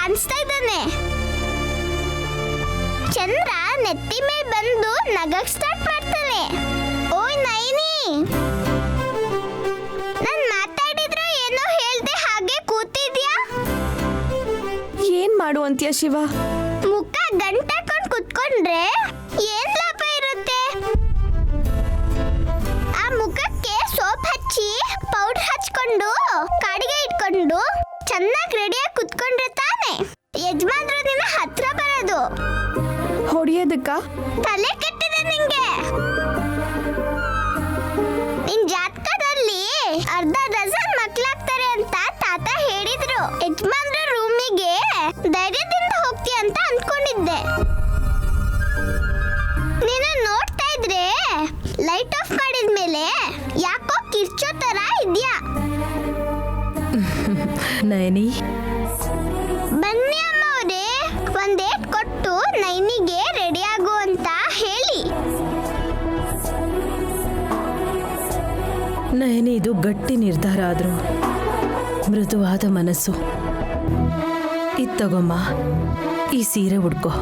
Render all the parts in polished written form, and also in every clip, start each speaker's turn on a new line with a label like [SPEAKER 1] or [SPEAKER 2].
[SPEAKER 1] ಕಾಣಿಸ್ತಾ ಇದ್ದಾನೆ. ಚಂದ್ರ ನೆತ್ತಿ ಮೇಲೆ ಬಂದು ನಗಕ್ ಸ್ಟಾರ್ಟ್ ಮಾಡ್ತಾನೆ. ಓಯ್ ನೈನಿ, ನಾನ್ ಮಾತಾಡಿದ್ರು ಏನೋ ಹೇಳ್ದೆ ಹಾಗೆ ಕೂತಿದ್ಯಾ?
[SPEAKER 2] ಏನ್ ಮಾಡು ಅಂತೀಯ ಶಿವ?
[SPEAKER 1] ಮುಖ ಗಂಟಾಕೊಂಡ್ ಕುತ್ಕೊಂಡ್ರೆ ಏನ್ ಲಾಭ ಇರುತ್ತೆ? ಆ ಮುಖಕ್ಕೆ ಸೋಪ್ ಹಚ್ಚಿ ಪೌಡರ್ ಹಚ್ಕೊಂಡು ಕಾಡಿಗೆ ಇಟ್ಕೊಂಡು ಚೆನ್ನಾಗಿ ರೆಡಿಯಾಗಿ ಕುತ್ಕೊಂಡ್ರೆ ತಾನೆ ಯಜಮಾನ್ರು ನಿನ್ನ ಹತ್ರ ಬರೋದು.
[SPEAKER 2] ಹೊಡಿಯೋದಕ್ಕ?
[SPEAKER 1] ತಲೆ ಕೆಟ್ಟಿದೆ ನಿಂಗೆ. ನಿನ್ ಜಾತಕದಲ್ಲಿ ಅರ್ಧ ಡಜನ್ ಮಕ್ಳಾಗ್ತಾರೆ ಅಂತ ತಾತ ಹೇಳಿದ್ರು. ಯಜಮಾನ್ರ ರೂಮಿಗೆ ಧೈರ್ಯದಿಂದ ಹೋಗ್ತೀಯ ಅಂತ ಅನ್ಕೊಂಡಿದ್ದೆ. ನೀನು ನೋಡ್ತಾ ಇದ್ರೆ ಲೈಟ್ ಆಫ್ ಮಾಡಿದ್ಮೇಲೆ ಯಾಕೋ ಕಿರ್ಚೋ ತರ ಇದ್ಯಾ.
[SPEAKER 3] ನಯನಿ,
[SPEAKER 1] ಬನ್ನಿ ಅಮ್ಮ ಅವರೇ, ಒಂದ್ ಏಟ್ ಕೊಟ್ಟು ನೈನಿಗೆ ರೆಡಿ ಆಗು ಅಂತ ಹೇಳಿ.
[SPEAKER 3] ನಯನಿ, ಇದು ಗಟ್ಟಿ ನಿರ್ಧಾರ ಆದ್ರೂ ಮೃದುವಾದ ಮನಸ್ಸು. ಇದ್ ತಗೊಮ್ಮ, ಈ ಸೀರೆ ಉಡ್ಕೋ.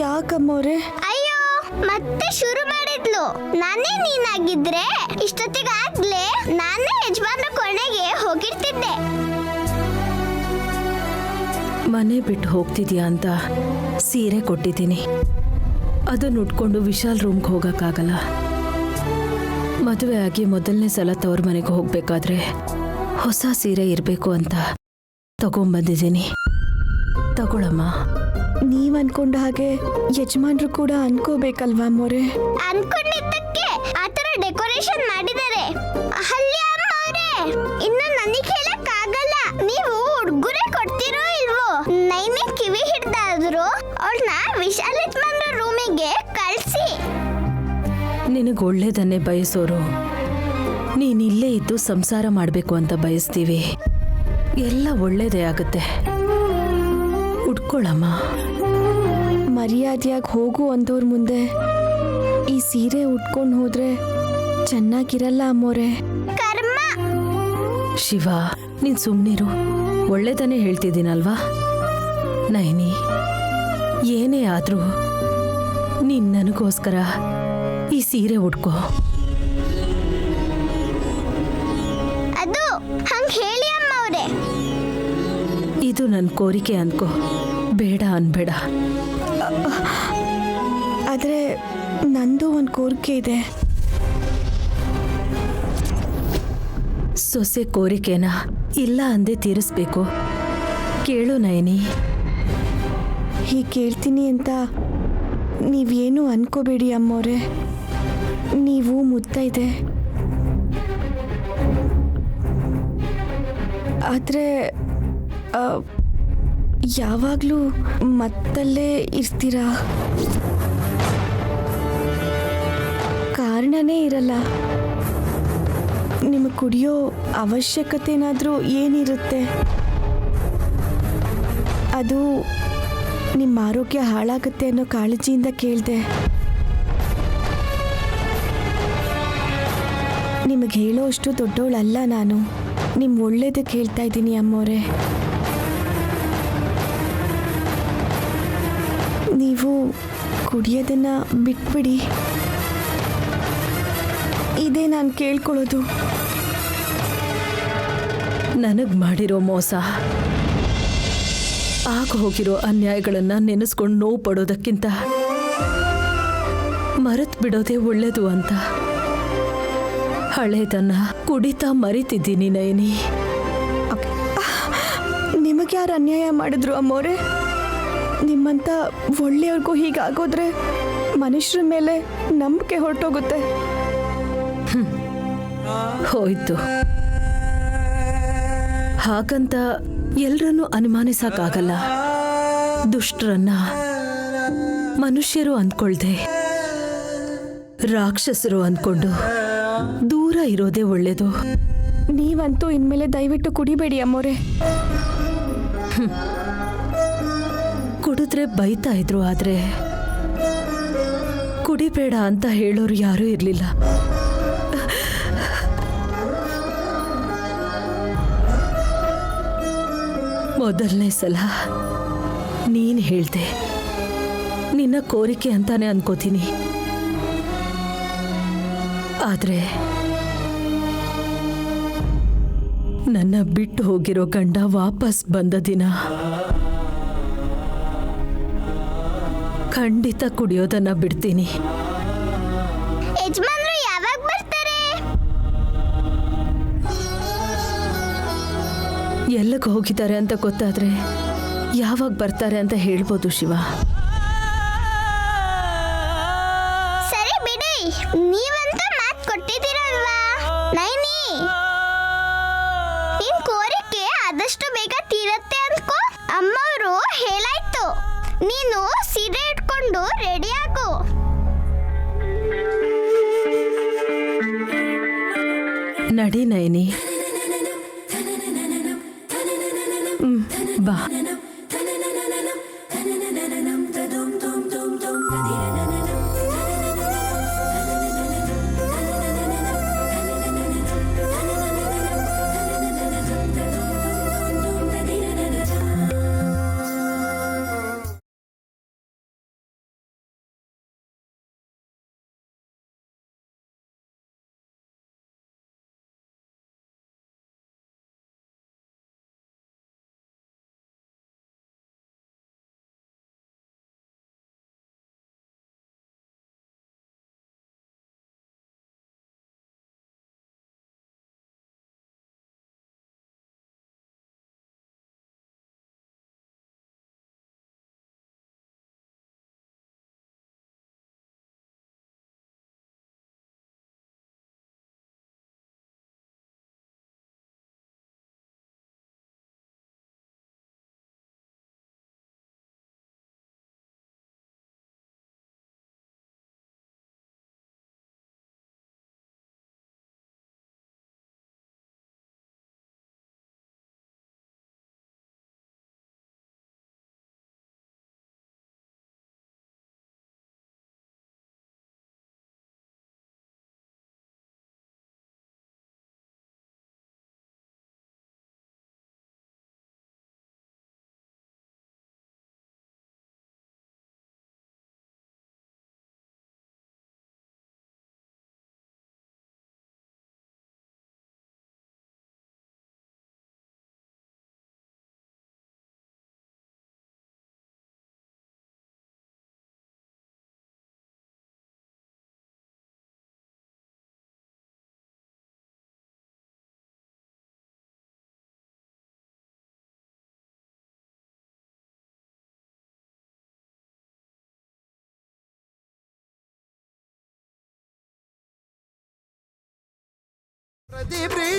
[SPEAKER 2] ಯಾಕಮ್ಮವ್ರೆ?
[SPEAKER 1] ಅಯ್ಯೋ, ಮತ್ತೆ ಶುರು ಮಾಡಿದ್ಲು. ನಾನೇ ನೀನಾಗಿದ್ರೆ ಇಷ್ಟೊತ್ತಿಗಾಗ್ಲೇ ನಾನೇ ಯಜಮಾನ್ರ ಕೊನೆಗೆ ಹೋಗಿರ್ತಿದ್ದೆ.
[SPEAKER 3] ಮನೆ ಬಿಟ್ಟು ಹೋಗ್ತಿದ್ಯಾ ಅಂತ ಸೀರೆ ಕೊಟ್ಟಿದ್ದೀನಿ. ಅದನ್ನ ಉಟ್ಕೊಂಡು ವಿಶಾಲ್ ರೂಮ್ಗೆ ಹೋಗಕ್ಕಾಗಲ್ಲ. ಮದುವೆ ಆಗಿ ಮೊದಲನೇ ಸಲ ತವ್ರ ಮನೆಗೆ ಹೋಗ್ಬೇಕಾದ್ರೆ ಹೊಸ ಸೀರೆ ಇರಬೇಕು ಅಂತ ತಗೊಂಬಂದಿದ್ದೀನಿ. ತಗೊಳಮ್ಮ.
[SPEAKER 2] ನೀವ್ ಅನ್ಕೊಂಡ ಹಾಗೆ ಯಜಮಾನ್ರು ಕೂಡ ಅನ್ಕೋಬೇಕಲ್ವಾ ಅಮ್ಮವ್ರೆ?
[SPEAKER 1] ಅನ್ಕೊಂಡಿದ್ದಕ್ಕೆ ಆತರ ಡೆಕೋರೇಷನ್ ಮಾಡಿದ್ದಾರೆ. ಅಲ್ಲಿ ಅಮ್ಮ ಅವರೇ, ಇನ್ನು ನನಗೆ ಹೇಳಕ್ ಆಗಲ್ಲ. ನೀವು ಉಡುಗೊರೆ ಕೊಡ್ತಿರೋ ಇಲ್ವೋ? ನೈನೇ ಕಿವಿ ಹಿಡ್ದಾದ್ರು ಅವಳನ್ನ ವಿಶಾಲ್ ಯಜಮಾನ್ರ ರೂಮಿಗೆ ಕಳ್ಸಿ.
[SPEAKER 3] ನಿನಗೆ ಒಳ್ಳೇದನ್ನೇ ಬಯಸೋರು ನೀನಿಲ್ಲೇ ಇದ್ದು ಸಂಸಾರ ಮಾಡಬೇಕು ಅಂತ ಬಯಸ್ತೀವಿ. ಎಲ್ಲ ಒಳ್ಳೇದೇ ಆಗುತ್ತೆ. ಉಟ್ಕೊಳ್ಳಮ್ಮ.
[SPEAKER 2] ಮರ್ಯಾದೆಯಾಗಿ ಹೋಗು ಅಂದವ್ರ ಮುಂದೆ ಈ ಸೀರೆ ಉಟ್ಕೊಂಡು ಹೋದ್ರೆ ಚೆನ್ನಾಗಿರಲ್ಲ ಅಮ್ಮೋರೆ.
[SPEAKER 1] ಕರ್ಮ.
[SPEAKER 3] ಶಿವ, ನೀನ್ ಸುಮ್ಮನಿರು. ಒಳ್ಳೇದನ್ನೇ ಹೇಳ್ತಿದ್ದೀನಲ್ವಾ? ನೈನಿ, ಏನೇ ಆದ್ರೂ ನೀನ್ ನನಗೋಸ್ಕರ ಈ ಸೀರೆ ಉಟ್ಕೋ.
[SPEAKER 1] ಅದು ಹಂಗ ಹೇಳಿ ಅಮ್ಮ ಅವರೇ.
[SPEAKER 3] ಇದು ನನ್ನ ಕೋರಿಕೆ ಅನ್ಕೋ, ಬೇಡ ಅನ್ಬೇಡ.
[SPEAKER 2] ಆದ್ರೆ ನಂದು ಒಂದು ಕೋರಿಕೆ ಇದೆ.
[SPEAKER 3] ಸೊಸೆ ಕೋರಿಕೆನ ಇಲ್ಲ ಅಂದೆ ತೀರಿಸ್ಬೇಕು. ಕೇಳು ನಯನಿ.
[SPEAKER 2] ಹೀಗೆ ಕೇಳ್ತೀನಿ ಅಂತ ನೀವೇನು ಅನ್ಕೋಬೇಡಿ ಅಮ್ಮವ್ರೆ. ನೀವು ಮುತ್ತೈದೆ. ಆದರೆ ಯಾವಾಗಲೂ ಮತ್ತಲ್ಲೇ ಇರ್ತೀರಾ? ಕಾರಣನೇ ಇರಲ್ಲ. ನಿಮಗೆ ಕುಡಿಯೋ ಅವಶ್ಯಕತೆ ಏನಾದರೂ ಏನಿರುತ್ತೆ? ಅದು ನಿಮ್ಮ ಆರೋಗ್ಯ ಹಾಳಾಗುತ್ತೆ ಅನ್ನೋ ಕಾಳಜಿಯಿಂದ ಕೇಳಿದೆ. ನಿಮಗೆ ಹೇಳೋ ಅಷ್ಟು ದೊಡ್ಡವಳಲ್ಲ ನಾನು. ನಿಮ್ಮ ಒಳ್ಳೇದಕ್ಕೆ ಹೇಳ್ತಾ ಇದ್ದೀನಿ ಅಮ್ಮೋರೆ. ನೀವು ಕುಡಿಯೋದನ್ನು ಬಿಟ್ಬಿಡಿ. ಇದೇ ನಾನು ಕೇಳ್ಕೊಳ್ಳೋದು.
[SPEAKER 3] ನನಗೆ ಮಾಡಿರೋ ಮೋಸ, ಆಗ ಹೋಗಿರೋ ಅನ್ಯಾಯಗಳನ್ನು ನೆನೆಸ್ಕೊಂಡು ನೋವು ಪಡೋದಕ್ಕಿಂತ ಮರೆತು ಬಿಡೋದೇ ಒಳ್ಳೇದು ಅಂತ ಹಳೇದನ್ನ ಕುಡಿತಾ ಮರಿತಿದ್ದೀನಿ ನಯನಿ.
[SPEAKER 2] ನಿಮಗೆ ಯಾರು ಅನ್ಯಾಯ ಮಾಡಿದ್ರು ಅಮ್ಮೋರೆ? ನಿಮ್ಮಂಥ ಒಳ್ಳೆಯವ್ರಿಗೂ ಹೀಗಾಗೋದ್ರೆ ಮನುಷ್ಯರ ಮೇಲೆ ನಂಬಿಕೆ ಹೊರಟೋಗುತ್ತೆ.
[SPEAKER 3] ಹೋಯ್ತು. ಹಾಗಂತ ಎಲ್ರನ್ನೂ ಅನುಮಾನಿಸಕ್ಕಾಗಲ್ಲ. ದುಷ್ಟರನ್ನ ಮನುಷ್ಯರು ಅಂದ್ಕೊಳ್ದೆ ರಾಕ್ಷಸರು ಅಂದ್ಕೊಂಡು ದೂರ ಇರೋದೇ ಒಳ್ಳೇದು.
[SPEAKER 2] ನೀವಂತೂ ಇನ್ಮೇಲೆ ದಯವಿಟ್ಟು ಕುಡಿಬೇಡಿ ಅಮ್ಮೋರೆ.
[SPEAKER 3] ಕುಡಿದ್ರೆ ಬೈತಾ ಇದ್ರು, ಆದ್ರೆ ಕುಡಿಬೇಡ ಅಂತ ಹೇಳೋರು ಯಾರೂ ಇರಲಿಲ್ಲ. ಮೊದಲನೇ ಸಲ ನೀನು ಹೇಳ್ದೆ, ನಿನ್ನ ಕೋರಿಕೆ ಅಂತಾನೆ ಅನ್ಕೋತೀನಿ. ಆದ್ರೆ ನನ್ನ ಬಿಟ್ಟು ಹೋಗಿರೋ ಗಂಡ ವಾಪಸ್ ಬಂದ ದಿನ ಖಂಡಿತ ಕುಡಿಯೋದನ್ನ ಬಿಡ್ತೀನಿ.
[SPEAKER 1] ಯಜಮಾನ್ರು ಯಾವಾಗ ಬರ್ತಾರೆ?
[SPEAKER 3] ಎಲ್ಲಿಗೆ ಹೋಗಿದ್ದಾರೆ ಅಂತ ಗೊತ್ತಾದ್ರೆ ಯಾವಾಗ ಬರ್ತಾರೆ ಅಂತ ಹೇಳ್ಬೋದು ಶಿವ.
[SPEAKER 1] ಸರಿ ಬಿಡಿ, ನೀವಂತ ಮಾತು ಕೊಟ್ಟಿದ್ದೀರಲ್ವಾ ನೈನಿ. ನಿನ್ ಕೋರಿಕೆ ಆದಷ್ಟು ಬೇಗ ತೀರತ್ತೆ ಅನ್ಕೋ. ಅಮ್ಮವರು ಹೇಳಾಯ್ತು, ನೀನು ಸೀರೆ ಇಟ್ಕೊಂಡು ರೆಡಿ ಆಗು.
[SPEAKER 3] ನಡಿ ನಯನಿ. ಬಾ.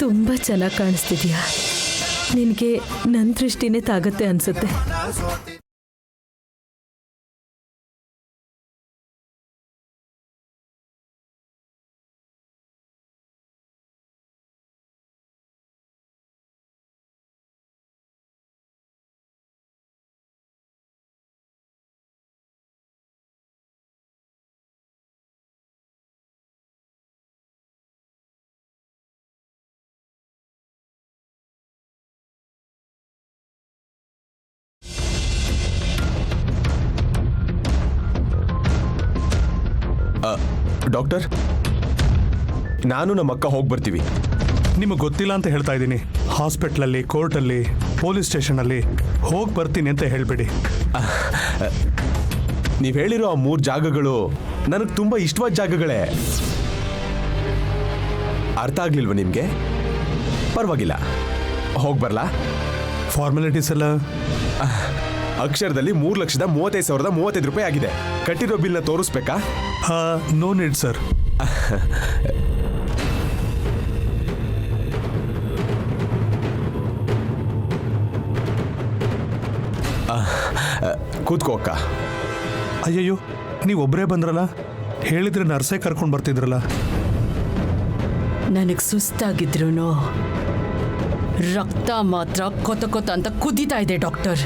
[SPEAKER 3] ತುಂಬಾ ಚೆನ್ನಾಗಿ ಕಾಣಿಸ್ತಿದ್ಯಾ. ನಿನಗೆ ನನ್ನ ದೃಷ್ಟಿನೇ ತಾಗತ್ತೆ ಅನ್ಸುತ್ತೆ.
[SPEAKER 4] ಡಾಕ್ಟರ್, ನಾನು ನಮ್ಮ ಅಕ್ಕ ಹೋಗಿ ಬರ್ತೀವಿ.
[SPEAKER 5] ನಿಮಗೆ ಗೊತ್ತಿಲ್ಲ ಅಂತ ಹೇಳ್ತಾ ಇದ್ದೀನಿ. ಹಾಸ್ಪಿಟ್ಲಲ್ಲಿ, ಕೋರ್ಟಲ್ಲಿ, ಪೊಲೀಸ್ ಸ್ಟೇಷನಲ್ಲಿ ಹೋಗಿ ಬರ್ತೀನಿ ಅಂತ ಹೇಳಬೇಡಿ.
[SPEAKER 4] ನೀವು ಹೇಳಿರೋ ಆ 3 ಜಾಗಗಳು ನನಗೆ ತುಂಬ ಇಷ್ಟವಾದ ಜಾಗಗಳೇ. ಅರ್ಥ ಆಗ್ಲಿಲ್ವ ನಿಮಗೆ? ಪರವಾಗಿಲ್ಲ, ಹೋಗಿ ಬರಲಾ?
[SPEAKER 5] ಫಾರ್ಮಾಲಿಟೀಸ್ ಎಲ್ಲ
[SPEAKER 4] ಅಕ್ಷರದಲ್ಲಿ 3,35,035 ರೂಪಾಯಿ ಆಗಿದೆ. ಕಟ್ಟಿರೋ ಬಿಲ್ನ ತೋರಿಸ್ಬೇಕಾ?
[SPEAKER 5] No need sir.
[SPEAKER 4] ಕೂತ್ಕೋ ಅಕ್ಕ.
[SPEAKER 5] ಅಯ್ಯಯ್ಯೋ, ನೀವು ಒಬ್ಬರೇ ಬಂದ್ರಲ್ಲ, ಹೇಳಿದ್ರೆ ನರ್ಸೇ ಕರ್ಕೊಂಡು ಬರ್ತಿದ್ರಲ್ಲ.
[SPEAKER 3] ನನಗೆ ಸುಸ್ತಾಗಿದ್ರು ರಕ್ತ ಮಾತ್ರ ಕೊತ ಕೊತ ಅಂತ ಕುದೀತಾ ಇದೆ ಡಾಕ್ಟರ್.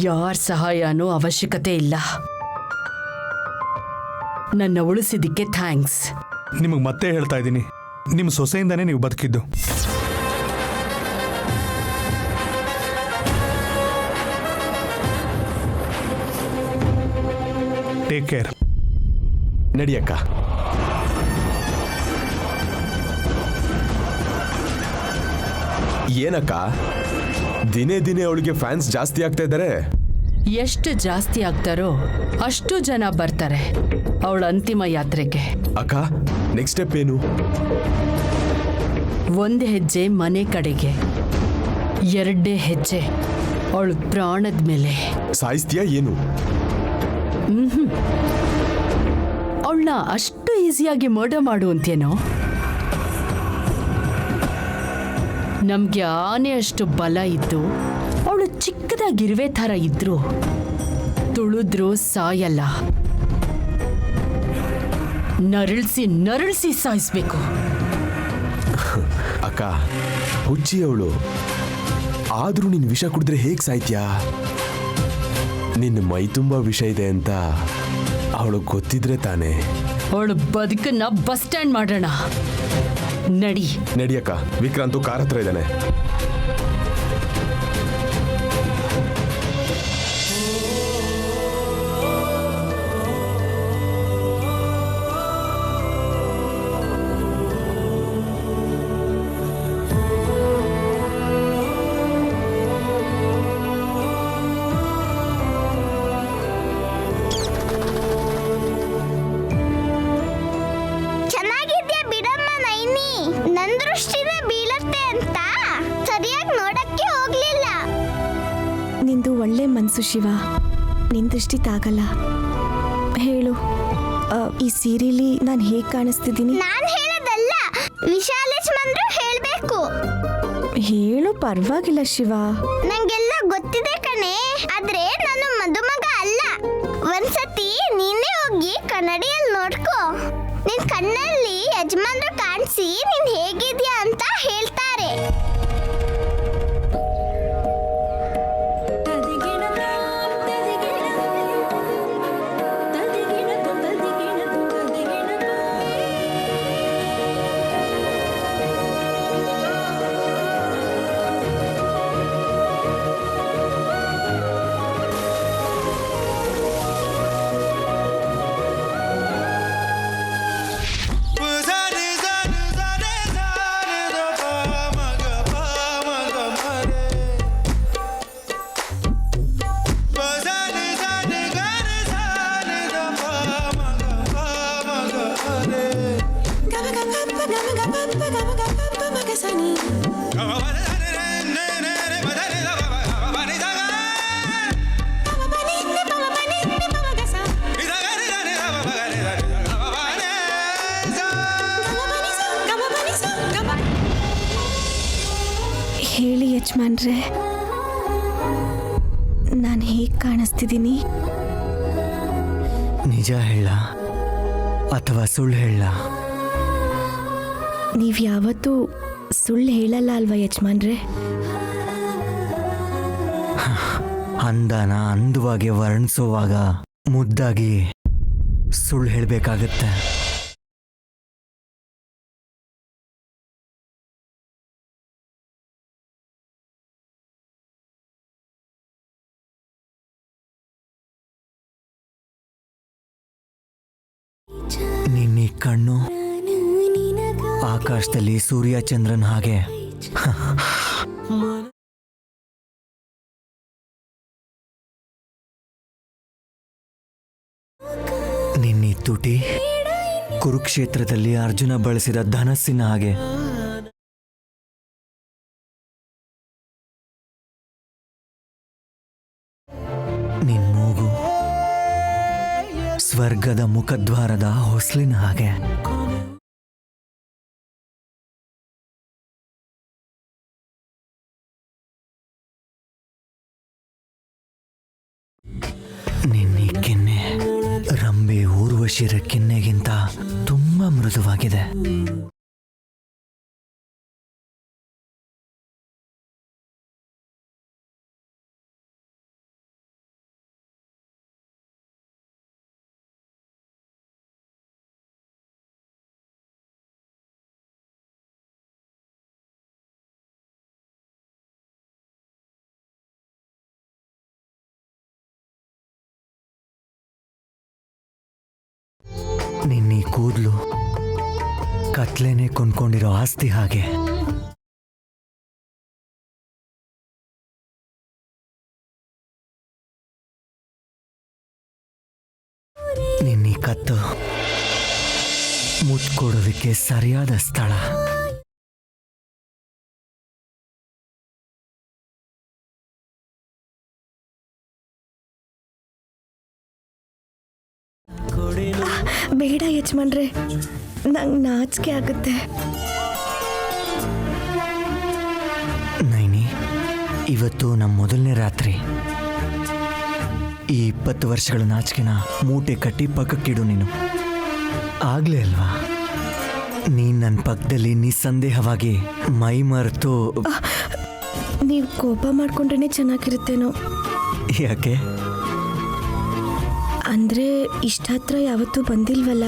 [SPEAKER 3] ಯಾರ ಸಹಾಯನೂ ಅವಶ್ಯಕತೆ ಇಲ್ಲ. ನನ್ನ ಉಳಿಸಿದ್ದಕ್ಕೆ ಥ್ಯಾಂಕ್ಸ್.
[SPEAKER 5] ನಿಮಗೆ ಮತ್ತೆ ಹೇಳ್ತಾ ಇದ್ದೀನಿ, ನಿಮ್ಮ ಸೊಸೆಯಿಂದಾನೇ ನೀವು ಬದುಕಿದ್ದು. Take care.
[SPEAKER 4] ನಡಿಯಕ್ಕ. ಏನಕ್ಕ ದಿನೇ ದಿನೇ ಅವಳಿಗೆ ಫ್ಯಾನ್ಸ್ ಜಾಸ್ತಿ ಆಗ್ತಾ ಇದ್ದಾರೆ.
[SPEAKER 3] ಎಷ್ಟು ಜಾಸ್ತಿ ಆಗ್ತಾರೋ ಅಷ್ಟು ಜನ ಬರ್ತಾರೆ ಅವಳ ಅಂತಿಮ ಯಾತ್ರೆಗೆ.
[SPEAKER 4] ಅಕ್ಕ ನೆಕ್ಸ್ಟ್ ಸ್ಟೆಪ್ ಏನು?
[SPEAKER 3] ಒಂದು ಹೆಜ್ಜೆ ಮನೆ ಕಡೆಗೆ, ಎರಡೇ ಹೆಜ್ಜೆ ಅವಳ ಪ್ರಾಣದ ಮೇಲೆ.
[SPEAKER 4] ಸಾಯಿಸ್ತೀಯಾ ಏನು?
[SPEAKER 3] ಅವಳನ್ನ ಅಷ್ಟು ಈಸಿಯಾಗಿ ಮರ್ಡರ್ ಮಾಡು ಅಂತೇನೋ? ನಮ್ಗೆ ಆನೆ ಅಷ್ಟು ಬಲ ಇದ್ದು ಅವಳು ಚಿಕ್ಕದಾಗಿರುವೆ ಥರ ಇದ್ರು ತುಳಿದ್ರು ಸಾಯಲ್ಲ. ನರಳಿಸಿ ನರಳಿಸಿ ಸಾಯಿಸ್ಬೇಕು.
[SPEAKER 4] ಅಕ್ಕ ಹುಚ್ಚಿ ಅವಳು. ಆದ್ರೂ ನೀನ್ ವಿಷ ಕುಡಿದ್ರೆ ಹೇಗ್ ಸಾಯ್ತ್ಯಾ? ನಿನ್ನ ಮೈ ತುಂಬಾ ವಿಷ ಇದೆ ಅಂತ ಅವಳು ಗೊತ್ತಿದ್ರೆ ತಾನೆ.
[SPEAKER 3] ಅವಳು ಬದುಕನ್ನ ಬಸ್ ಸ್ಟ್ಯಾಂಡ್ ಮಾಡೋಣ. ನಡಿ.
[SPEAKER 4] ನಡಿಯಕ್ಕ. ವಿಕ್ರಾಂತು ಕಾರ್ ಹತ್ರ ಇದ್ದಾನೆ.
[SPEAKER 1] ಚೆನ್ನಾಗಿದ್ಯಾ ಬಿಡಮ್ಮ ನೈನಿ. ನನ್ ದೃಷ್ಟಿನೇ ಬೀಳತ್ತೆ ಅಂತ ಸರಿಯಾಗಿ ನೋಡಕ್ಕೆ ಹೋಗ್ಲಿಲ್ಲ.
[SPEAKER 2] ನಿಂದು ಒಳ್ಳೆ ಮನ್ಸು ಶಿವ, ನಿನ್ ದೃಷ್ಟಿ ತಾಗಲ್ಲ. ಹೇಳು, ಈ ಸೀರೆಲಿ ನಾನು ಹೇಗೆ ಕಾಣಿಸ್ತಿದ್ದೀನಿ?
[SPEAKER 1] ನಾನ್ ಹೇಳೋದಲ್ಲ, ವಿಶಾಲೇಶ್ಮಂದ್ರು ಹೇಳ್ಬೇಕು.
[SPEAKER 2] ಹೇಳು, ಪರವಾಗಿಲ್ಲ ಶಿವ.
[SPEAKER 1] ನಂಗೆಲ್ಲ ಗೊತ್ತಿದೆ ಕಣೆ, ಆದ್ರೆ ನಾನು ಮದುಮಗ ಅಲ್ಲ. ಒಂದ್ಸತಿ ನೀನೇ ಹೋಗಿ ಕನ್ನಡಿಯಲ್ಲಿ ನೋಡ್ಕೋ. ನಿನ್ ಕಣ್ಣಲ್ಲಿ ಯಜಮಾನ್ರು ಕಾಣಿಸಿ ನೀನ್ ಹೇಗಿದ್ಯಾ ಅಂತ ಹೇಳ್ತಾರೆ.
[SPEAKER 2] ಹೇಳಿ ಯಜಮಾನ್ರೆ, ನಾನು ಹೇಗೆ ಕಾಣಿಸ್ತಿದ್ದೀನಿ?
[SPEAKER 6] ನಿಜ ಹೇಳ ಅಥವಾ ಸುಳ್ಳು ಹೇಳ?
[SPEAKER 2] ನೀವು ಯಾವತ್ತೂ ಸುಳ್ಳು ಹೇಳಲ್ಲ ಅಲ್ವಾ ಯಜಮಾನ್ರೆ?
[SPEAKER 6] ಅಂದನ ಅಂದವಾಗಿ ವರ್ಣಿಸುವಾಗ ಮುದ್ದಾಗಿ ಸುಳ್ಳು ಹೇಳಬೇಕಾಗತ್ತೆ. ನಿನ್ನ ಕಣ್ಣು ಆಕಾಶದಲ್ಲಿ ಸೂರ್ಯ ಚಂದ್ರನ್ ಹಾಗೆ. ನಿನ್ನ ತುಟಿ ಕುರುಕ್ಷೇತ್ರದಲ್ಲಿ ಅರ್ಜುನ ಬಳಸಿದ ಧನಸ್ಸಿನ ಹಾಗೆ. ನಿನ್ ಮೂಗು ಸ್ವರ್ಗದ ಮುಖದ್ವಾರದ ಹೊಸ್ಲಿನ ಹಾಗೆ. ನಿನ್ನ ಕೆನ್ನೆ ರಂಬೆ ಊರ್ವಶಿರ ಕೆನ್ನೆಗಿಂತ ತುಂಬಾ ಮೃದುವಾಗಿದೆ. ನಿನ್ನ ಈ ಕೂದಲು ಕತ್ಲೇನೆ ಕೊಂಡ್ಕೊಂಡಿರೋ ಆಸ್ತಿ ಹಾಗೆ. ನಿನ್ನ ಈ ಕತ್ತು ಮುಟ್ಕೊಡೋದಕ್ಕೆ ಸರಿಯಾದ ಸ್ಥಳ.
[SPEAKER 2] ಬೇಡ ಯಜಮಾನ್ರೆ, ನಂಗೆ ನಾಚಿಕೆ ಆಗುತ್ತೆ.
[SPEAKER 6] ನೈನಿ, ಇವತ್ತು ನಮ್ಮ ಮೊದಲನೇ ರಾತ್ರಿ. ಈ 20 ವರ್ಷಗಳ ನಾಚಿಕೆನ ಮೂಟೆ ಕಟ್ಟಿ ಪಕ್ಕಕ್ಕಿಡು ನೀನು. ಆಗ್ಲೇ ಅಲ್ವಾ ನೀನ್ ನನ್ನ ಪಕ್ಕದಲ್ಲಿ ನಿಸ್ಸಂದೇಹವಾಗಿ ಮೈ ಮರೆತು.
[SPEAKER 2] ನೀವು ಕೋಪ ಮಾಡ್ಕೊಂಡ್ರೆ ಚೆನ್ನಾಗಿರುತ್ತೇನೋ.
[SPEAKER 6] ಯಾಕೆ?
[SPEAKER 2] ಅಂದ್ರೆ ಇಷ್ಟ ಹತ್ರ ಯಾವತ್ತೂ ಬಂದಿಲ್ವಲ್ಲ.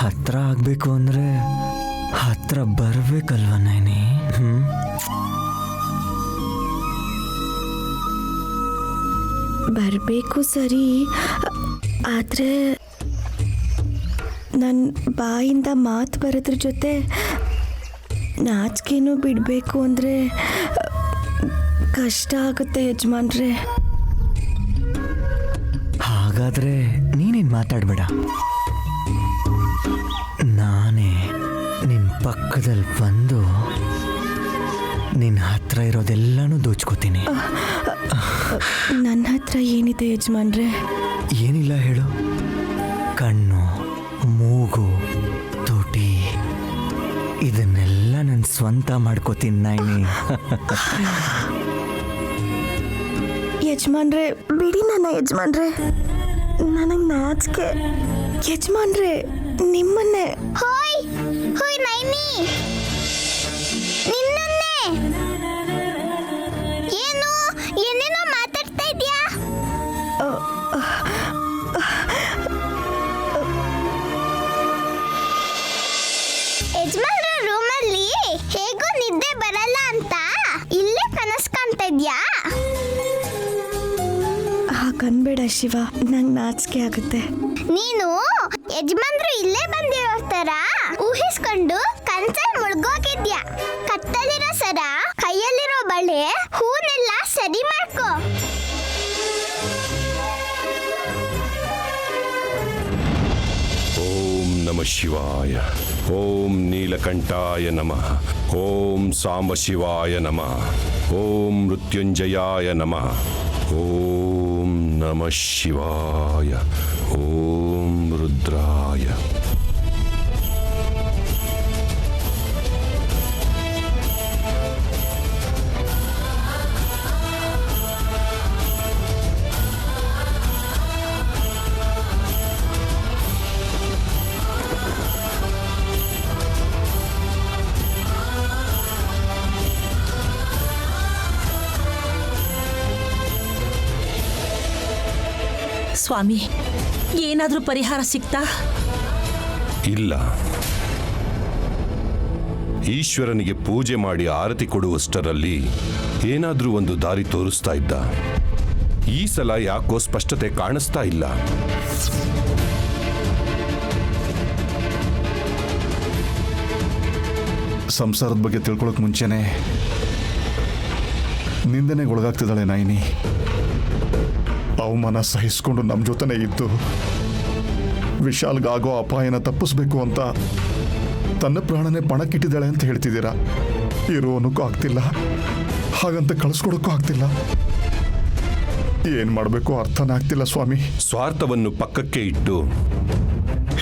[SPEAKER 6] ಹತ್ರ ಆಗ್ಬೇಕು ಅಂದ್ರೆ ಹತ್ರ ಬರ್ಬೇಕಲ್ವ ನೈನಿ?
[SPEAKER 2] ಬರಬೇಕು ಸರಿ, ಆದರೆ ನನ್ನ ಬಾಯಿಂದ ಮಾತು ಬರೋದ್ರ ಜೊತೆ ನಾಚಿಕೆನೂ ಬಿಡಬೇಕು ಅಂದರೆ ಕಷ್ಟ ಆಗುತ್ತೆ ಯಜಮಾನ್ರೆ.
[SPEAKER 6] ಹಾಗಾದ್ರೆ ನೀನೇನು ಮಾತಾಡಬೇಡ, ನಾನೇ ನಿನ್ನ ಪಕ್ಕದಲ್ಲಿ ಬಂದು ನಿನ್ನ ಹತ್ರ ಇರೋದೆಲ್ಲನೂ ದೋಚ್ಕೋತೀನಿ.
[SPEAKER 2] ನನ್ನ ಹತ್ರ ಏನಿದೆ ಯಜಮಾನ್ರೆ?
[SPEAKER 6] ಏನಿಲ್ಲ ಹೇಳು. ಕಣ್ಣು, ಮೂಗು, ತುಟಿ, ಇದನ್ನೆಲ್ಲ ನನ್ನ ಸ್ವಂತ ಮಾಡ್ಕೋತೀನಿ ನೈನಿ.
[SPEAKER 2] ಯಜಮಾನ್ರೆ ಬಿಡಿ ನನ್ನ ಯಜಮಾನ್ರೆ, ನನಗೆ ನಾಚಿಕೆ. ಯಜಮಾನ್ರೆ ನಿಮ್ಮನ್ನೇ.
[SPEAKER 1] ಹೋಯ್ ಹೋಯ್ ನೈನಿ, ನಿನ್ನನ್ನೇ. ಏನು ಏನೇನೋ ಮಾತಾಡ್ತಾ ಇದ್ಯಾ? ಯಜಮಾನ್ರ ರೂಮಲ್ಲಿ ಹೇಗೋ ನಿದ್ದೆ ಬರಲ್ಲ ಅಂತ ಇಲ್ಲೇ ಕನಸು ಕಾಣ್ತಾ ಇದ್ಯಾ?
[SPEAKER 2] ಹಾಗನ್ಬೇಡ ಶಿವ, ನಂಗೆ ನಾಚಿಕೆ ಆಗುತ್ತೆ.
[SPEAKER 1] ನೀನು ಯಜಮಾನ್ರು ಇಲ್ಲೇ ಬಂದಿರೋ ತರ ಊಹಿಸ್ಕೊಂಡು ಕನ್ಸಲ್ಲಿ ಮುಳುಗೋಗಿದ್ಯಾ. ಕತ್ತಲಿರೋ ಸರ, ಕೈಯಲ್ಲಿರೋ ಬಳೆ, ಹೂನೆಲ್ಲ ಸರಿ ಮಾಡ್ಕೋ.
[SPEAKER 4] ಓಂ ನಮಃ ಶಿವಾಯ. ಓಂ ನೀಲಕಂಠಾಯ ನಮಃ. ಓಂ ಸಾಂಬ ಶಿವಾಯ ನಮಃ. ಓಂ ಮೃತ್ಯುಂಜಯಾಯ ನಮಃ. ಓಂ ನಮಃ ಶಿವಾಯ. ಓಂ ರುದ್ರಾಯ.
[SPEAKER 3] ಸ್ವಾಮಿ, ಏನಾದರೂ ಪರಿಹಾರ ಸಿಕ್ತಾ?
[SPEAKER 4] ಇಲ್ಲ. ಈಶ್ವರನಿಗೆ ಪೂಜೆ ಮಾಡಿ ಆರತಿ ಕೊಡುವಷ್ಟರಲ್ಲಿ ಏನಾದರೂ ಒಂದು ದಾರಿ ತೋರಿಸ್ತಾ ಇದ್ದ. ಈ ಸಲ ಯಾಕೋ ಸ್ಪಷ್ಟತೆ ಕಾಣಿಸ್ತಾ ಇಲ್ಲ.
[SPEAKER 7] ಸಂಸಾರದ ಬಗ್ಗೆ ತಿಳ್ಕೊಳಕ್ ಮುಂಚೆನೆ ನಿಂದನೆಗೆ ಒಳಗಾಗ್ತಿದ್ದಾಳೆ ನೈನಿ. ಅವಮಾನ ಸಹಿಸ್ಕೊಂಡು ನಮ್ಮ ಜೊತೆನೇ ಇದ್ದು ವಿಶಾಲ್ಗಾಗೋ ಅಪಾಯನ ತಪ್ಪಿಸ್ಬೇಕು ಅಂತ ತನ್ನ ಪ್ರಾಣನೇ ಪಣಕ್ಕಿಟ್ಟಿದ್ದಾಳೆ ಅಂತ ಹೇಳ್ತಿದ್ದೀರಾ. ಇರೋನಕ್ಕೂ ಆಗ್ತಿಲ್ಲ, ಹಾಗಂತ ಕಳಿಸ್ಕೊಡಕ್ಕೂ ಆಗ್ತಿಲ್ಲ. ಏನ್ ಮಾಡಬೇಕು ಅರ್ಥನೇ ಆಗ್ತಿಲ್ಲ ಸ್ವಾಮಿ.
[SPEAKER 4] ಸ್ವಾರ್ಥವನ್ನು ಪಕ್ಕಕ್ಕೆ ಇಟ್ಟು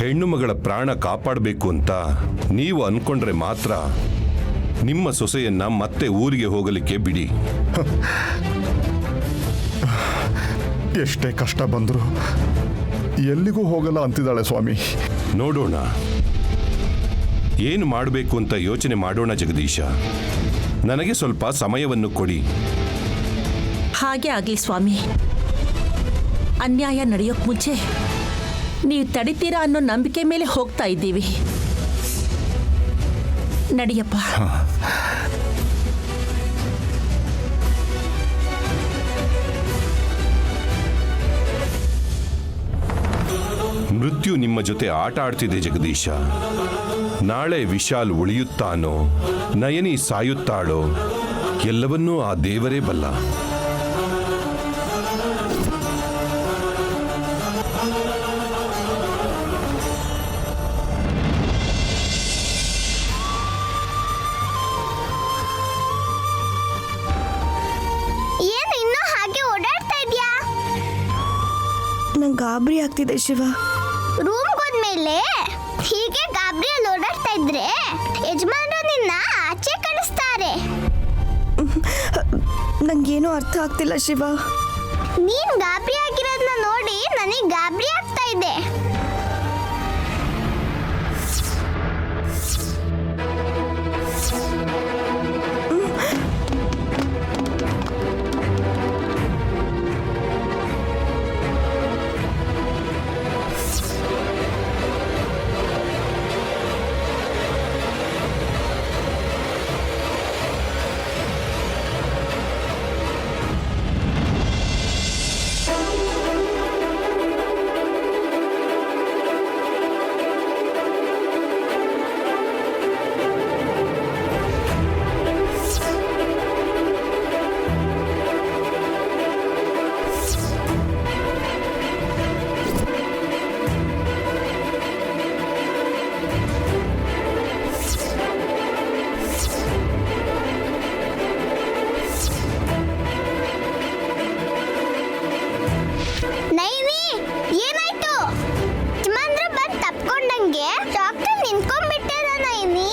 [SPEAKER 4] ಹೆಣ್ಣು ಮಗಳ ಪ್ರಾಣ ಕಾಪಾಡಬೇಕು ಅಂತ ನೀವು ಅನ್ಕೊಂಡ್ರೆ ಮಾತ್ರ ನಿಮ್ಮ ಸೊಸೆಯನ್ನ ಮತ್ತೆ ಊರಿಗೆ ಹೋಗಲಿಕ್ಕೆ ಬಿಡಿ.
[SPEAKER 7] ಎಷ್ಟೇ ಕಷ್ಟ ಬಂದ್ರು ಎಲ್ಲಿಗೂ ಹೋಗಲ್ಲ ಅಂತಿದ್ದಾಳೆ ಸ್ವಾಮಿ.
[SPEAKER 4] ನೋಡೋಣ, ಏನು ಮಾಡಬೇಕು ಅಂತ ಯೋಚನೆ ಮಾಡೋಣ ಜಗದೀಶ. ನನಗೆ ಸ್ವಲ್ಪ ಸಮಯವನ್ನು ಕೊಡಿ.
[SPEAKER 3] ಹಾಗೆ ಆಗಲಿ ಸ್ವಾಮಿ. ಅನ್ಯಾಯ ನಡೆಯೋಕ್ ಮುಂಚೆ ನೀವು ತಡಿತೀರಾ ಅನ್ನೋ ನಂಬಿಕೆ ಮೇಲೆ ಹೋಗ್ತಾ ಇದ್ದೀವಿ. ನಡಿಯಪ್ಪ.
[SPEAKER 8] ಮೃತ್ಯು ನಿಮ್ಮ ಜೊತೆ ಆಟ ಆಡ್ತಿದೆ ಜಗದೀಶ. ನಾಳೆ ವಿಶಾಲ್ ಉಳಿಯುತ್ತಾನೋ, ನಯನಿ ಸಾಯುತ್ತಾಳೋ, ಎಲ್ಲವನ್ನೂ ಆ ದೇವರೇ ಬಲ್ಲ.
[SPEAKER 1] ಏನು ಇನ್ನೂ ಹಾಗೆ ಓಡಾಡ್ತಾ ಇದ್ಯಾ?
[SPEAKER 2] ನಂಗೆ ಗಾಬರಿ ಆಗ್ತಿದೆ ಶಿವ.
[SPEAKER 1] ರೂಮ್ ಹೋದ್ಮೇಲೆ ಹೀಗೆ ಗಾಬರಿಯಲ್ಲಿ ಓಡಾಡ್ತಾ ಇದ್ರೆ ಯಜಮಾನರು ನಿನ್ನ ಆಚೆ ಕಳಿಸ್ತಾರೆ.
[SPEAKER 2] ನಂಗೇನೂ ಅರ್ಥ ಆಗ್ತಿಲ್ಲ ಶಿವ.
[SPEAKER 1] ನೀನ್ ಗಾಬರಿ ಆಗಿರೋದನ್ನ ನೋಡಿ ನನಗೆ ಗಾಬರಿ ಆಗ್ತಾ ಇದೆ. ನೈನಿ, ಏನಾಯ್ತು? ಯಜಮಾನ್ರು ಬಂದು ತಪ್ಕೊಂಡಂಗೆ doctor ನಿಂತ್ಕೊಂಡ್ಬಿಟ್ಟಿರ Naini.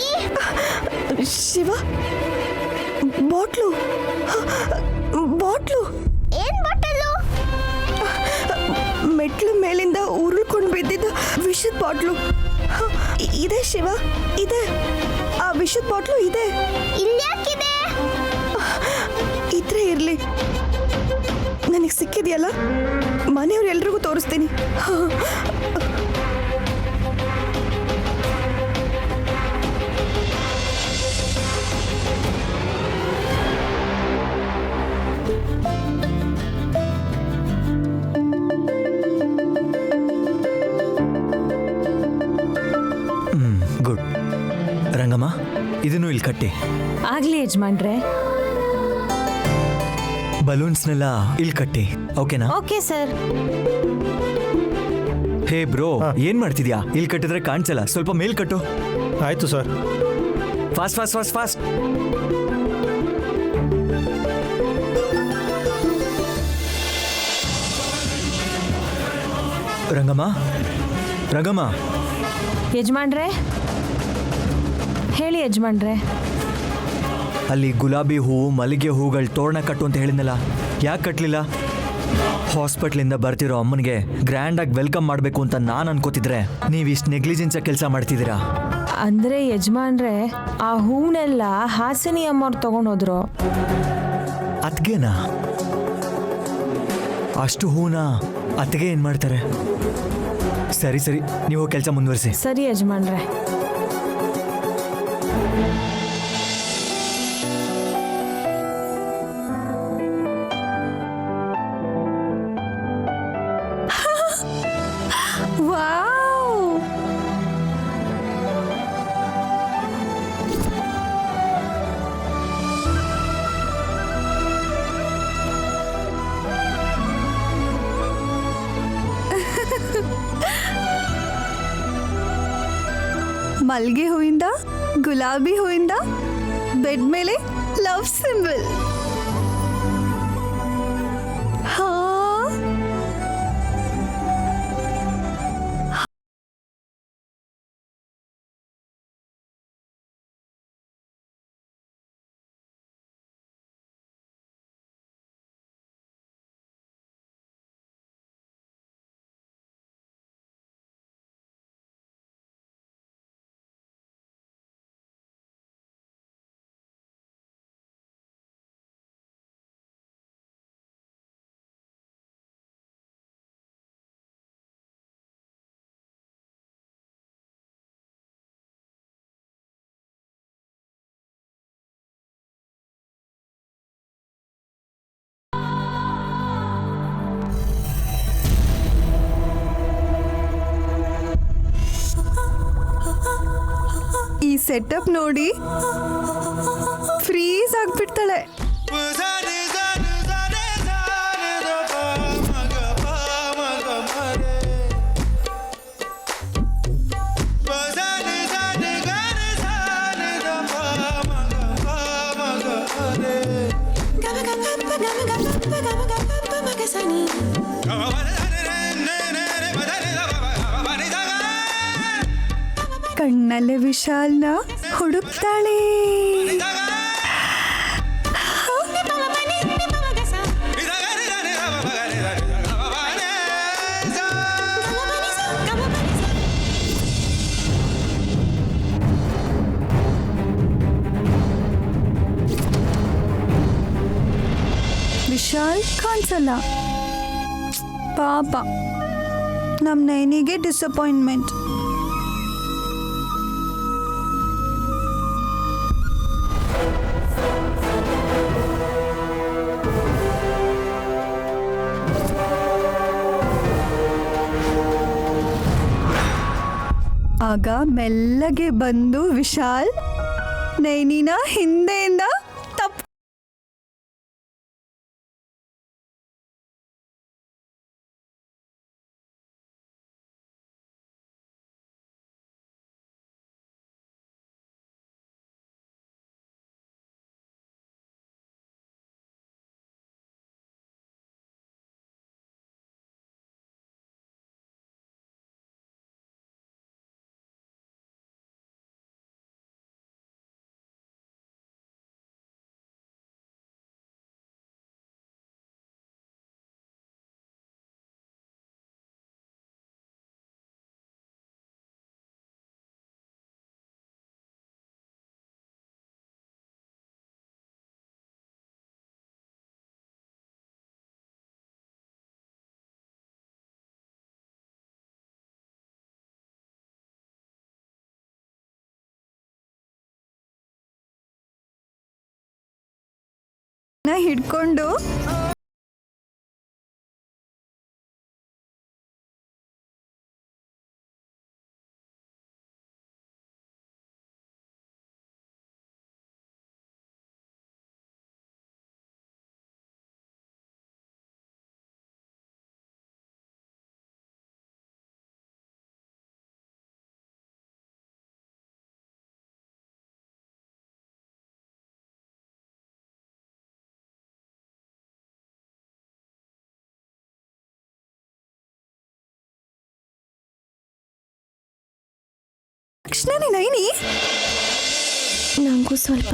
[SPEAKER 2] Shiva, bottle bottle
[SPEAKER 1] ಏನ್ ಬಾಟಲು?
[SPEAKER 2] ಮೆಟ್ಲು ಮೇಲಿಂದ ಉರುಳ್ಕೊಂಡು ಬಿದ್ದಿದ್ದ ವಿಷದ ಬಾಟ್ಲು ಇದೆ ಶಿವ, ಇದೆ. ಆ ವಿಷದ ಬಾಟ್ಲು ಇದೆ.
[SPEAKER 1] ಇಲ್ಯಾಕಿದೆ?
[SPEAKER 2] ಇದ್ರೆ ಇರ್ಲಿ, ನನಗೆ ಸಿಕ್ಕಿದೆಯಲ್ಲ, ಮನೆಯವ್ರು ಎಲ್ರಿಗೂ ತೋರಿಸ್ತೀನಿ.
[SPEAKER 6] ಗುಡ್. ರಂಗಮ್ಮ, ಇದನ್ನು ಇಲ್ಲಿ ಕಟ್ಟಿ.
[SPEAKER 3] ಆಗ್ಲಿ ಯಜಮಾನ್ರೆ.
[SPEAKER 6] ಬಲೂನ್ಸ್ನೆಲ್ಲ ಇಲ್ಲಿ ಕಟ್ಟಿ, ಓಕೆನಾ?
[SPEAKER 3] Okay sir.
[SPEAKER 6] ಹೇ ಬ್ರೋ, ಏನ್ ಮಾಡ್ತಿದ್ಯಾ? ಇಲ್ಲಿ ಕಟ್ಟಿದ್ರೆ ಕಾಣಿಸಲ್ಲ, ಸ್ವಲ್ಪ ಮೇಲ್ ಕಟ್ಟು.
[SPEAKER 5] ಆಯ್ತು sir.
[SPEAKER 6] Fast fast fast fast. Rangamma, Rangamma.
[SPEAKER 3] ಯಜಮಾನ್ರೆ, ಹೇಳಿ ಯಜಮಾನ್ರೆ.
[SPEAKER 6] ಅಲ್ಲಿ ಗುಲಾಬಿ ಹೂವು, ಮಲ್ಲಿಗೆ ಹೂಗಳು ತೋರಣ ಕಟ್ಟು ಅಂತ ಹೇಳಿದ್ನಲ್ಲ, ಯಾಕೆ ಕಟ್ಟಲಿಲ್ಲ? ಹಾಸ್ಪಿಟ್ಲಿಂದ ಬರ್ತಿರೋ ಅಮ್ಮನಿಗೆ ಗ್ರ್ಯಾಂಡಾಗಿ ವೆಲ್ಕಮ್ ಮಾಡಬೇಕು ಅಂತ ನಾನು ಅನ್ಕೋತಿದ್ರೆ ನೀವು ಇಷ್ಟು ನೆಗ್ಲಿಜೆನ್ಸ್ ಕೆಲಸ ಮಾಡ್ತಿದ್ದೀರಾ.
[SPEAKER 3] ಅಂದ್ರೆ ಯಜಮಾನ್ರೆ, ಆ ಹೂನೆಲ್ಲ ಹಾಸಿನಿ ಅಮ್ಮವ್ರು ತಗೊಂಡೋದ್ರು.
[SPEAKER 6] ಅತ್ಗೆನಾ? ಅಷ್ಟು ಹೂನ ಅತ್ಗೆ ಏನು ಮಾಡ್ತಾರೆ? ಸರಿ ಸರಿ, ನೀವು ಕೆಲಸ ಮುಂದುವರಿಸಿ.
[SPEAKER 3] ಸರಿ ಯಜಮಾನ್ರೆ. ವಾವ್!
[SPEAKER 2] ಮಲ್ಗೆ ಹೂವಿಂದ, ಗುಲಾಬಿ ಹೂವಿಂದ ಬೆಡ್ ಮೇಲೆ ಲವ್ ಸಿಂಬಲ್. ಸೆಟಪ್ ನೋಡಿ ಫ್ರೀಸ್ ಆಗ್ಬಿಡ್ತಾಳೆ. ಕಣ್ಣಲ್ಲೇ ವಿಶಾಲ್ನ ಹುಡುಕ್ತಾಳೆ. ವಿಶಾಲ್ ಕಾಣಿಸಲ್ಲ. ಪಾಪ ನಮ್ಮ ನೈನಿಗೆ ಡಿಸಪಾಯಿಂಟ್ಮೆಂಟ್. ಆಗ ಮೆಲ್ಲಗೆ ಬಂದು ವಿಶಾಲ್ ನೈನಿನ ಹಿಂದೆಯಿಂದ ತಪ್ಪು ಹಿಡ್ಕೊಂಡು ತಕ್ಷಣ ನೈನಿ
[SPEAKER 1] ನಂಗೂ ಸ್ವಲ್ಪ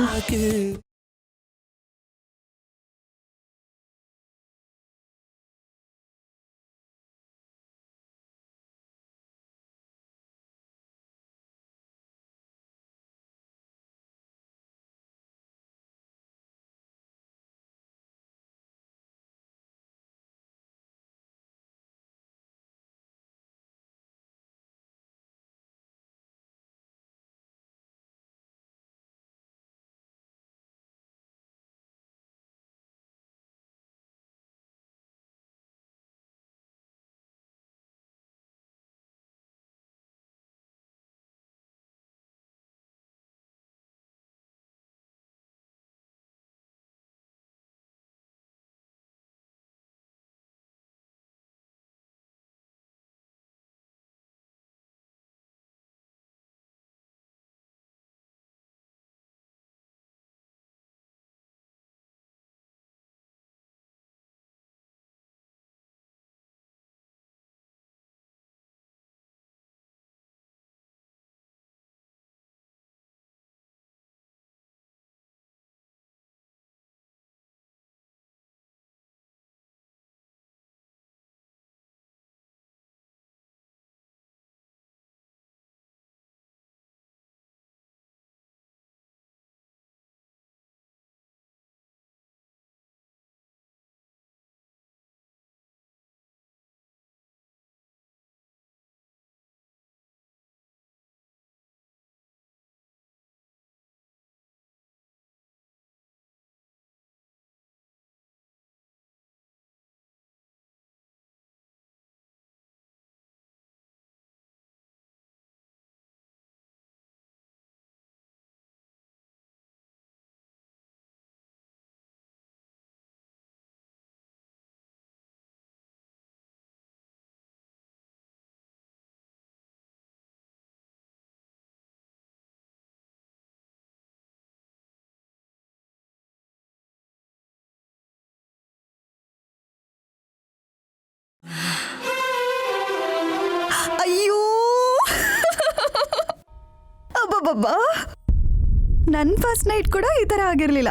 [SPEAKER 2] ಅಬ್ಬಬ್ಬಬ್ಬಾ ನನ್ನ ಫಸ್ಟ್ ನೈಟ್ ಕೂಡ ಈ ಥರ ಆಗಿರಲಿಲ್ಲ.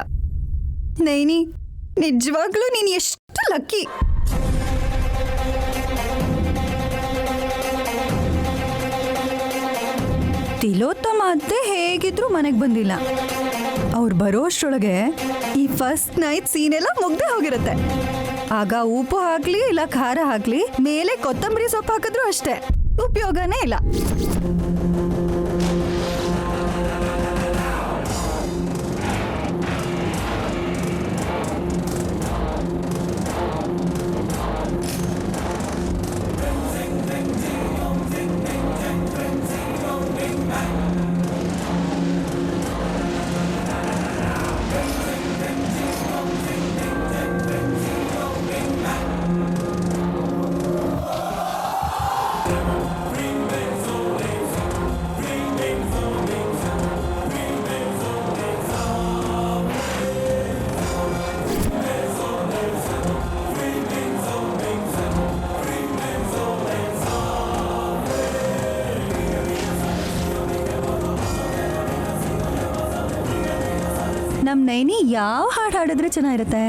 [SPEAKER 2] ನೈನಿ, ನಿಜವಾಗ್ಲೂ ನೀನು ಎಷ್ಟು ಲಕ್ಕಿ. ತಿಲೋತ್ತಮ ಅತ್ತೆ ಹೇಗಿದ್ರು ಮನೆಗೆ ಬಂದಿಲ್ಲ. ಅವ್ರು ಬರೋ ಅಷ್ಟರೊಳಗೆ ಈ ಫಸ್ಟ್ ನೈಟ್ ಸೀನ್ ಎಲ್ಲ ಮುಗ್ದೇ ಹೋಗಿರುತ್ತೆ. ಆಗ ಉಪ್ಪು ಹಾಕ್ಲಿ ಇಲ್ಲ ಖಾರ ಹಾಕ್ಲಿ, ಮೇಲೆ ಕೊತ್ತಂಬರಿ ಸೊಪ್ಪು ಹಾಕಿದ್ರು ಅಷ್ಟೇ, ಉಪಯೋಗನೇ ಇಲ್ಲ. ನಮ್ಮ ನೈನಿ ಯಾವ ಹಾಡು ಹಾಡಿದ್ರೆ ಚೆನ್ನಾಗಿರುತ್ತೆ?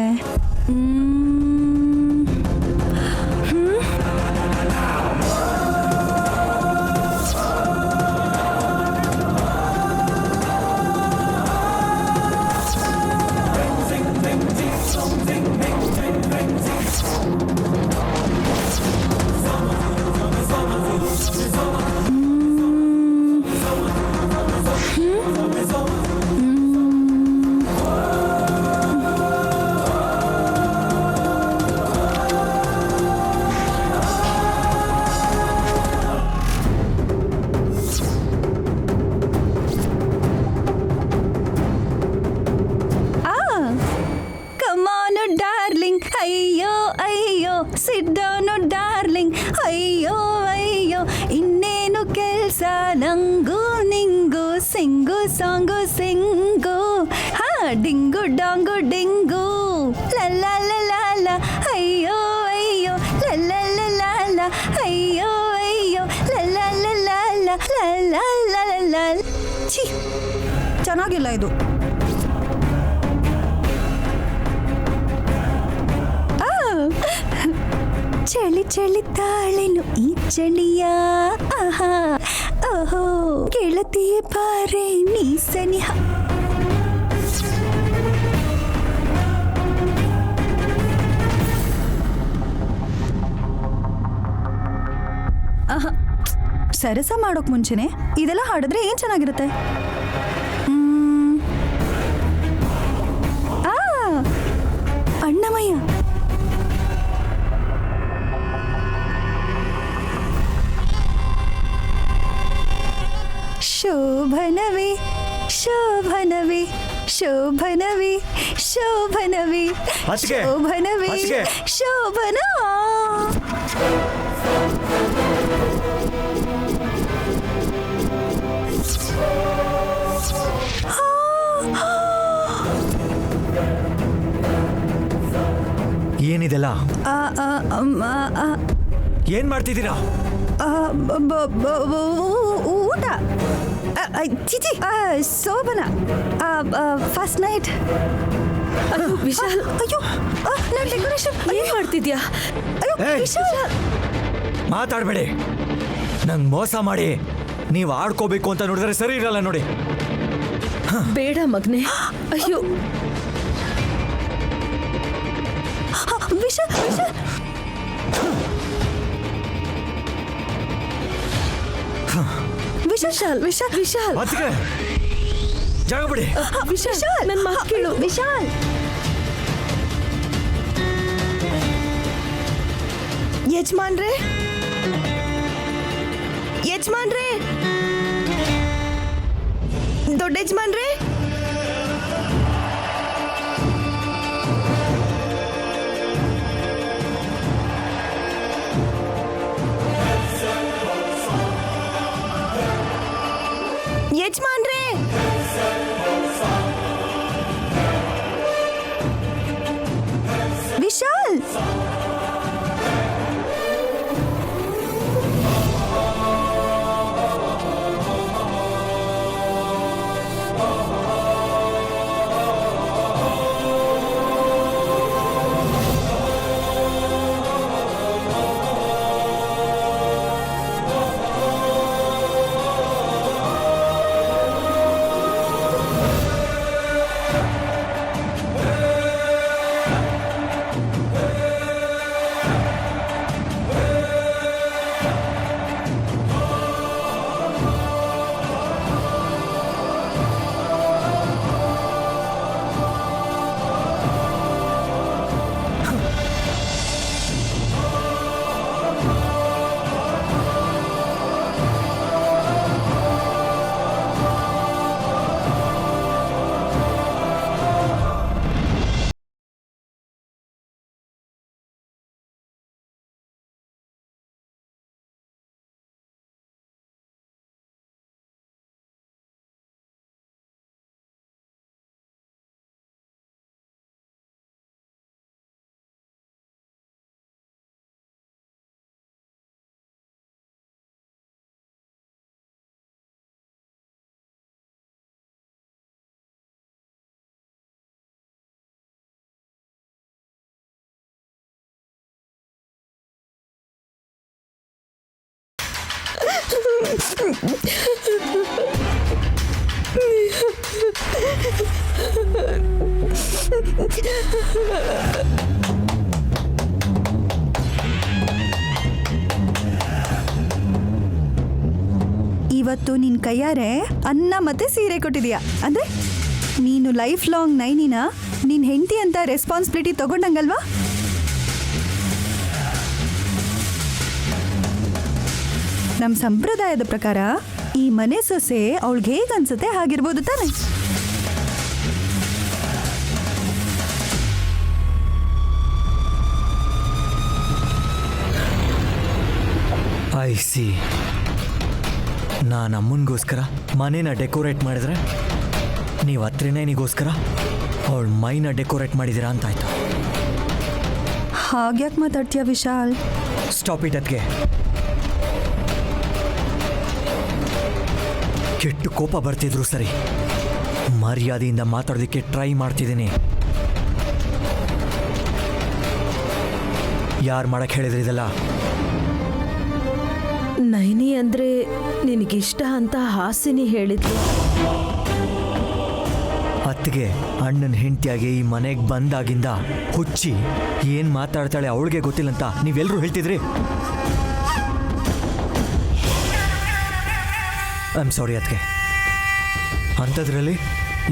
[SPEAKER 2] ಅಯ್ಯೋ ಅಯ್ಯೋ, ಸಿಟ್ ಡೌನ್ ಡಾರ್ಲಿಂಗ್, ಅಯ್ಯೋ ಅಯ್ಯೋ, ಇನ್ನೇನು ಕೆಲ್ಸ ನಂಗೂ ನಿಂಗು, ಸಿಂಗು ಸಾಂಗು ಸಿಂಗು, ಹಾ ಡಿಂಗು ಡಾಂಗು ಡಿಂಗು, ಲಲ್ಲ ಲಲ್ಲ, ಅಯ್ಯೋ ಅಯ್ಯೋ, ಲಲ್ಲ ಲಲ್ಲ, ಅಯ್ಯೋ ಅಯ್ಯೋ, ಲಲ್ಲ ಲಲ್ಲ, ಲಲ್ಲ ಲಲ್ಲ. ಛೀ, ಚೆನ್ನಾಗಿಲ್ಲ ಇದು. ಚಳಿ ಚಳಿ ತಾಳೆನು ಈ ಚಳಿಯ, ಆಹಾ ಓಹೋ, ಗೆಳತಿಯ ಬಾರೆ ನೀ ಸನಿಹ. ಆಹಾ, ಸರಸ ಮಾಡೋಕ್ ಮುಂಚೆನೆ ಇದೆಲ್ಲ ಹಾಡಿದ್ರೆ ಏನ್ ಚೆನ್ನಾಗಿರುತ್ತೆ? ಅಣ್ಣಮಯ್ಯ. ಶೋಭನವೇ ಶೋಭನವೇ ಶೋಭನವೇ ಶೋಭನವೇ ಶೋಭನವೇ ಶೋಭನ.
[SPEAKER 6] ಏನಿದೆಲ್ಲ? ಏನ್ ಮಾಡ್ತಿದ್ದೀರಾ?
[SPEAKER 2] ಊಟ. ಚಿಚಿ, ಶೋಭನ ಫಸ್ಟ್ ನೈಟ್.
[SPEAKER 3] ವಿಶಾಲ್,
[SPEAKER 2] ಅಯ್ಯೋ ನಾನು ಡೆಕೋರೇಷನ್
[SPEAKER 3] ಏನ್ ಮಾಡ್ತಿದ್ಯಾ?
[SPEAKER 2] ಅಯ್ಯೋ ವಿಶಾಲ್,
[SPEAKER 6] ಮಾತಾಡ್ಬೇಡಿ. ನಂಗೆ ಮೋಸ ಮಾಡಿ ನೀವು ಆಡ್ಕೋಬೇಕು ಅಂತ ನೋಡಿದ್ರೆ ಸರಿ ಇರಲ್ಲ ನೋಡಿ.
[SPEAKER 3] ಬೇಡ ಮಗ್ನೆ. ಅಯ್ಯೋ
[SPEAKER 2] ವಿಶಾಲ್ ವಿಶಾಲ್,
[SPEAKER 3] ವಿಶಾಲ್ ವಿಶಾಲ್ ವಿಶಾಲ್
[SPEAKER 6] ಅದಕ್ಕೆ ಜಾಗ ಬಿಡಿ.
[SPEAKER 3] ವಿಶಾಲ್, ನನ್ನ ಮಾತು ಕೇಳು.
[SPEAKER 2] ವಿಶಾಲ್, ಯಜಮಾನ್ರೆ ಯಜಮಾನ್ರೆ, ದೊಡ್ಡ ಯಜಮಾನ್ರೆ, ಯಜಮಾನ್ರೆ, ವಿಶಾಲ್, ಇವತ್ತು ನಿನ್ ಕೈಯಾರೆ ಅನ್ನ ಮತ್ತೆ ಸೀರೆ ಕೊಟ್ಟಿದ್ಯಾ ಅಂದ್ರೆ ನೀನು ಲೈಫ್ ಲಾಂಗ್ ನೈನಿನ ನಿನ್ ಹೆಂಡತಿ ಅಂತ ರೆಸ್ಪಾನ್ಸಿಬಿಲಿಟಿ ತಗೊಂಡಂಗಲ್ವಾ? ನಮ್ಮ ಸಂಪ್ರದಾಯದ ಪ್ರಕಾರ ಈ ಮನೆ ಸೊಸೆ ಅವಳಿಗೆ ಹೇಗೆ ಅನ್ಸುತ್ತೆ ಹಾಗಿರ್ಬೋದು ತಾನೆ.
[SPEAKER 6] I C. ನಾನು ಅಮ್ಮನಿಗೋಸ್ಕರ ಮನೇನ ಡೆಕೋರೇಟ್ ಮಾಡಿದ್ರೆ ನೀವು ಹತ್ರನೇನಿಗೋಸ್ಕರ ಅವಳ ಮೈನ ಡೆಕೋರೇಟ್ ಮಾಡಿದ್ದೀರಾ ಅಂತಾಯ್ತು.
[SPEAKER 2] ಹಾಗ್ಯಾಕೆ ಮಾತಾಡ್ತೀಯ ವಿಶಾಲ್?
[SPEAKER 6] Stop it. ಅದಕ್ಕೆ ಕೆಟ್ಟು ಕೋಪ ಬರ್ತಿದ್ರು ಸರಿ, ಮರ್ಯಾದೆಯಿಂದ ಮಾತಾಡೋದಕ್ಕೆ ಟ್ರೈ ಮಾಡ್ತಿದ್ದೀನಿ. ಯಾರು ಮಾಡಕ್ಕೆ ಹೇಳಿದ್ರಿ ಇದೆಲ್ಲ?
[SPEAKER 3] ನೈನಿ ಅಂದ್ರೆ ನಿನಗಿಷ್ಟ ಅಂತ ಹಾಸಿನಿ ಹೇಳಿದ್ಲು.
[SPEAKER 6] ಅತ್ತಿಗೆ ಅಣ್ಣನ ಹೆಂಡತಿಯಾಗಿ ಈ ಮನೆಗೆ ಬಂದಾಗಿಂದ ಹುಚ್ಚಿ ಏನು ಮಾತಾಡ್ತಾಳೆ ಅವಳಿಗೆ ಗೊತ್ತಿಲ್ಲ ಅಂತ ನೀವೆಲ್ಲರೂ ಹೇಳ್ತಿದ್ರಿ. ಐ ಆಮ್ ಸಾರಿ ಅತ್ತಿಗೆ. ಅಂಥದ್ರಲ್ಲಿ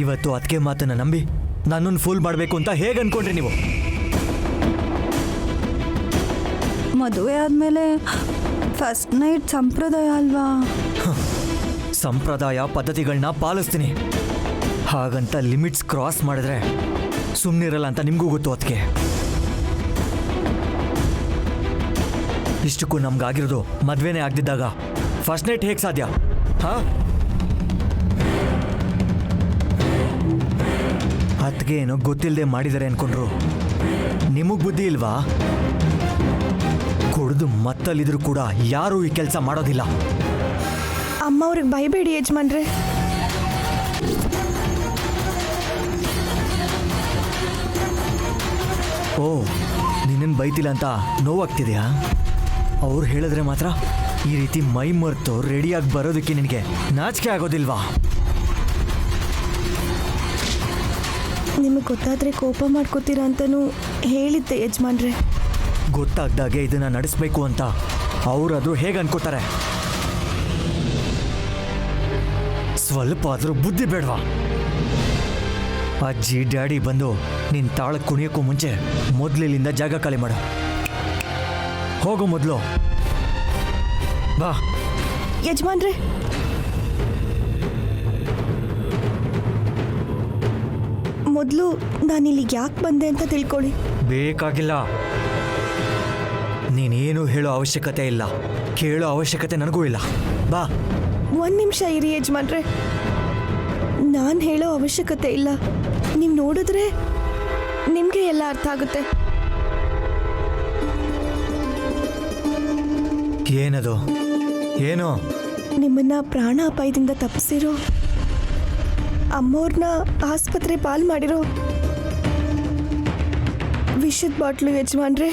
[SPEAKER 6] ಇವತ್ತು ಅತ್ತಿಗೆ ಮಾತನ್ನು ನಂಬಿ ನನ್ನನ್ನು ಫೂಲ್ ಮಾಡಬೇಕು ಅಂತ ಹೇಗೆ ಅನ್ಕೊಂಡ್ರಿ ನೀವು?
[SPEAKER 2] ಮದುವೆ ಆದಮೇಲೆ ಫಸ್ಟ್ ನೈಟ್ ಸಂಪ್ರದಾಯ ಅಲ್ವಾ?
[SPEAKER 6] ಸಂಪ್ರದಾಯ ಪದ್ಧತಿಗಳನ್ನ ಪಾಲಿಸ್ತೀನಿ, ಹಾಗಂತ ಲಿಮಿಟ್ಸ್ ಕ್ರಾಸ್ ಮಾಡಿದ್ರೆ ಸುಮ್ಮನಿರಲ್ಲ ಅಂತ ನಿಮಗೂ ಗೊತ್ತು. ಅದಕ್ಕೆ ಇಷ್ಟಕ್ಕೂ ನಮ್ಗಾಗಿರೋದು ಮದುವೆನೇ ಆಗದಿದ್ದಾಗ ಫಸ್ಟ್ ನೈಟ್ ಹೇಗೆ ಸಾಧ್ಯ? ಹಾಂ, ಅದಕ್ಕೆ ಏನೋ ಗೊತ್ತಿಲ್ಲದೆ ಮಾಡಿದ್ದಾರೆ ಅನ್ಕೊಂಡ್ರು. ನಿಮಗೆ ಬುದ್ಧಿ ಇಲ್ವಾ? ಕುಡಿದು ಮತ್ತಲ್ಲಿದ್ರು ಕೂಡ ಯಾರೂ ಈ ಕೆಲಸ ಮಾಡೋದಿಲ್ಲ.
[SPEAKER 9] ಅಮ್ಮ ಅವ್ರಿಗೆ ಬೈಬೇಡಿ ಯಜಮಾನ್ರೆ.
[SPEAKER 6] ಓ, ನಿನ್ನನ್ನು ಬೈತಿಲ್ಲ ಅಂತ ನೋವಾಗ್ತಿದೆಯಾ? ಅವ್ರು ಹೇಳಿದ್ರೆ ಮಾತ್ರ ಈ ರೀತಿ ಮೈ ಮರೆತು ರೆಡಿಯಾಗಿ ಬರೋದಕ್ಕೆ ನಿನಗೆ ನಾಚಿಕೆ ಆಗೋದಿಲ್ವಾ?
[SPEAKER 9] ನಿಮಗೆ ಗೊತ್ತಾದ್ರೆ ಕೋಪ ಮಾಡ್ಕೋತೀರಾ ಅಂತಲೂ ಹೇಳಿದ್ದೆ ಯಜಮಾನ್ರೆ.
[SPEAKER 6] ಗೊತ್ತಾಗ್ದಾಗೆ ಇದನ್ನು ನಡೆಸಬೇಕು ಅಂತ ಅವರಾದರೂ ಹೇಗೆ ಅನ್ಕೋತಾರೆ? ಸ್ವಲ್ಪ ಆದರೂ ಬುದ್ಧಿ ಬೇಡವಾ? ಅಜ್ಜಿ ಡ್ಯಾಡಿ ಬಂದು ನಿನ್ನ ತಾಳಕ್ಕೆ ಕುಣಿಯೋಕ್ಕೂ ಮುಂಚೆ ಮೊದಲಿಲ್ಲಿಂದ ಜಾಗ ಖಾಲಿ ಮಾಡು. ಹೋಗು ಮೊದಲು. ಬಾ
[SPEAKER 9] ಯಜಮಾನ್ರೆ, ಮೊದಲು ನಾನಿಲ್ಲಿಗೆ ಯಾಕೆ ಬಂದೆ ಅಂತ ತಿಳ್ಕೊಳ್ಳಿ.
[SPEAKER 6] ಬೇಕಾಗಿಲ್ಲ. ನೀನೇನು ಹೇಳೋ ಅವಶ್ಯಕತೆ ಇಲ್ಲ, ಕೇಳೋ ಅವಶ್ಯಕತೆ ನನಗೂ ಇಲ್ಲ. ಬಾ.
[SPEAKER 9] ಒಂದು ನಿಮಿಷ ಇರಿ ಯಜಮಾನ್ರೆ. ನಾನು ಹೇಳೋ ಅವಶ್ಯಕತೆ ಇಲ್ಲ. ನೀವು ನೋಡಿದ್ರೆ ನಿಮಗೆ ಎಲ್ಲ ಅರ್ಥ ಆಗುತ್ತೆ.
[SPEAKER 6] ಏನದು? ಏನು?
[SPEAKER 9] ನಿಮ್ಮನ್ನ ಪ್ರಾಣ ಅಪಾಯದಿಂದ ತಪ್ಪಿಸಿರೋ, ಅಮ್ಮವ್ರನ್ನ ಆಸ್ಪತ್ರೆ ಪಾಲ್ ಮಾಡಿರೋ ವಿಷದ ಬಾಟ್ಲು ಯಜಮಾನ್ರೆ.